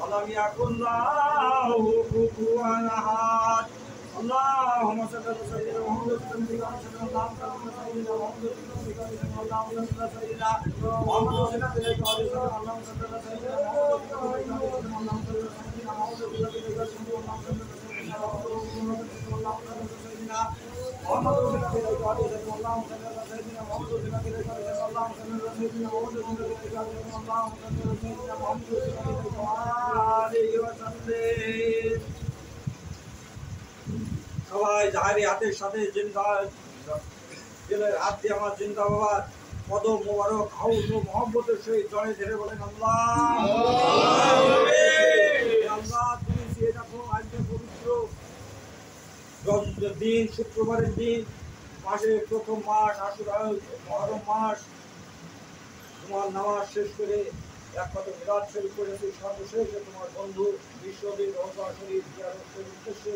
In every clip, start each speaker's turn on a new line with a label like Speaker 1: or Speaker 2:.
Speaker 1: ولم يكن له كفوا احد اللهم صل على سيدنا محمد سيدنا সবাই জাহারি হাতের সাথে জেলের হাত দিয়ে আমার জিন্দাবাদ কদম মোবারক হাউস ও মহব্বতের সহিত জড়ে ধরে বলেন আল্লাহ তুমি চেয়ে দেখো আজকে পবিত্র দিন শুক্রবারের দিন মাসের প্রথম মাস আশুরা মহরম মাস তোমার নামাজ শেষ করে একমাত্র বিরাট শরীফ করেছি সর্বশেষে তোমার বন্ধু বিশ্বজিৎ রহমান শরীফ জিয়ারতের উদ্দেশ্যে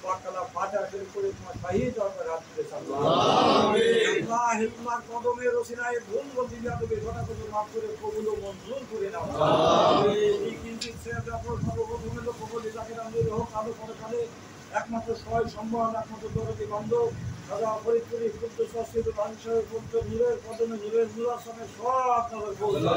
Speaker 1: পাকালা ফাটা শরীফ করে তোমার শাহী দরবার হাত তুলেছে আল্লাহ হিকমার কদমের রসিনায় ভুল বলতে যাবে ঘটনা করে মাফ করে কবুল ও মঞ্জুর করে নাও এই কিঞ্চিত সেটা সর্বপ্রথমে তো কবুল যাকে নামের হোক আলো পরকালে একমাত্র সহায় সম্ভব একমাত্র দরদি বান্ধব দাদা ফরিদপুরি ক্ষুদ্র সস্তিত মানুষের ক্ষুদ্র নূরের কদমে নূরের নূরাসনে সব নজর বলছে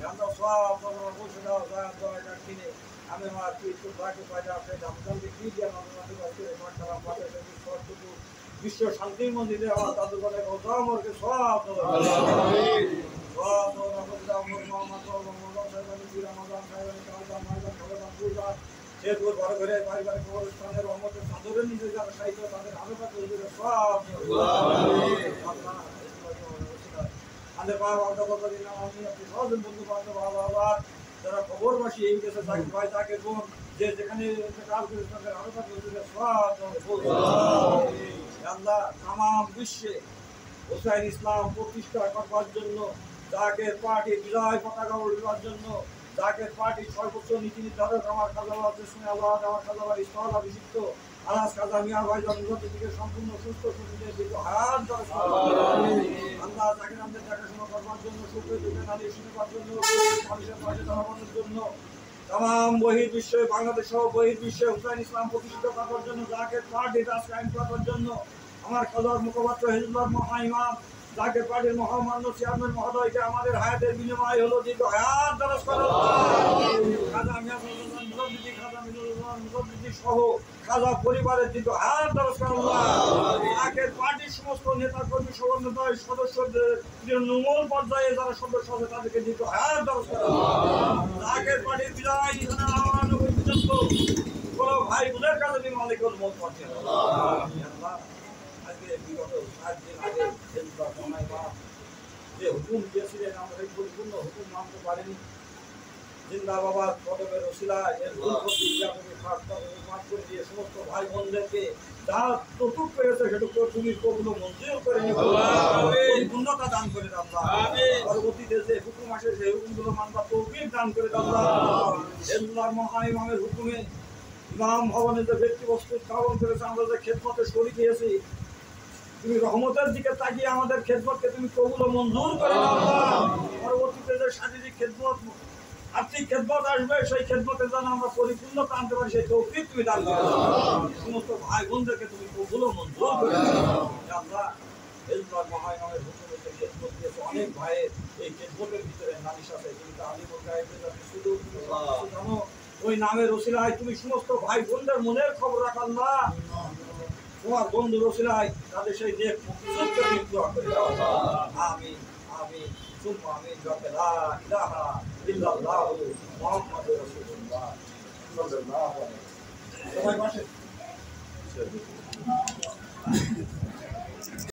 Speaker 1: আমরা সব নজর বলছে দাও দয়া দয়া কিনে আমি আমার কিছু ভাগে পাই আপনি দামদামকে কি দিয়ে আমাদের কাছে মাঠখানা পাতে সবটুকু বিশ্ব শান্তির মন্দিরে আমার দাদু বলে আমাকে সব নজর সব নজর দাও মোহাম্মদ সাল্লাল্লাহু আলাইহি ওয়াসাল্লাম এরপর বড় করে পারিবারিক কবরস্থানের রহমতের চাদরের নিচে যারা সাহিত্য তাদের আলোকা তৈরি সব আমাদের বাবা বাবা দিন আমি আপনি সহজন বন্ধু বান্ধব বাবা যারা খবরবাসী এই দেশে থাকে ভাই তাকে বোন যে যেখানে কাজ করে তাদের আলোকা তৈরি সব আল্লাহ তাম বিশ্বে হোসাইন ইসলাম প্রতিষ্ঠা করবার জন্য যাকে পার্টি বিজয় পতাকা উড়বার জন্য যাকে পার্টি সর্বোচ্চ নীতি নির্ধারক আমার খাজাবাদ জেসমিন আবাদ আমার খাজাবাদ স্থল অভিষিক্ত আলাস খাজা মিয়া ভাই জন্মগত থেকে সম্পূর্ণ সুস্থ সুস্থের দিকে হাত আল্লাহ যাকে আমাদের দেখাশোনা করবার জন্য সুখে দুঃখে নারী শুনবার জন্য মানুষের পাশে দাঁড়ানোর জন্য তাম বহির্বিশ্বে বাংলাদেশ সহ বহির্বিশ্বে হুসাইন ইসলাম প্রতিষ্ঠিত করবার জন্য যাকে পার্টি রাজ কায়েম করবার জন্য আমার খাজার মুখপাত্র হেজুল্লাহ মহাইমাম যাকে পার্টির মহামান্য চেয়ারম্যান মহোদয়কে আমাদের হায়াতের বিনিময় হলো দীর্ঘ হায়াত দরজ করো খাজা মিয়া মুজাদ্দিদি খাজা মিলুল্লাহ মুজাদ্দিদি সহ খাজা পরিবারের দীর্ঘ হায়াত দরজ করো যাকে পার্টির সমস্ত নেতা কর্মী সমন্বয় সদস্যদের তৃণমূল পর্যায়ে যারা সদস্য আছে তাদেরকে দীর্ঘ হায়াত দরজ করো যাকে পার্টির বিদায় এখানে আমার পর্যন্ত কোনো ভাই বোনের কাছে তিনি মালিকের মত করছেন আজকে বিগত 7 দিন আগে যে হুকুম দিয়েছিলেন আমরা এই পরিপূর্ণ হুকুম মানতে পারিনি জিন্দা বাবার কদমের ওসিলায় এর উন্নতি তুমি মাফ করে দিয়ে সমস্ত ভাই বোনদেরকে যা যতটুক পেরেছে সেটুকু তুমি কবুল মঞ্জুর করে নিও পরিপূর্ণতা দান করে দাও পরবর্তীতে যে হুকুম আসে সেই হুকুমগুলো মানবার তৌফিক দান করে দাও আল্লাহর মহান ইমামের হুকুমে ইমাম ভবনে যে ব্যক্তি বস্তু স্থাপন করেছে আমরা যে খেদমতে শরীক হয়েছি তুমি রহমতের দিকে তাকিয়ে আমাদের খেদমতকে তুমি কবুল ও মঞ্জুর করে দাও পরবর্তীতে যে শারীরিক খেদমত আর্থিক খেদমত আসবে সেই খেদমতের জন্য আমরা পরিপূর্ণতা আনতে পারি সেই তৌফিক তুমি দান করে দাও সমস্ত ভাই বোনদেরকে তুমি কবুল ও মঞ্জুর করে দাও আল্লাহ এলবার মহাইমামের হুকুমে যে খেদমত দিয়েছে অনেক ভাইয়ের এই খেদমতের ভিতরে নালিশ আছে তুমি তালিমুল গায়েবের শুধু জানো ওই নামের ওসিলায় তুমি সমস্ত ভাই বোনদের মনের খবর রাখ আল্লাহ তোমার বন্ধু রসিলাই তাদের সেই নেক মুক্তিকে তুমি দোয়া করে দাও আমিন আমিন সুম্মা আমিন লা ইলাহা ইল্লাল্লাহু মুহাম্মাদুর রাসূলুল্লাহ সাল্লাল্লাহু আলাইহি ওয়াসাল্লাম সবাই বসে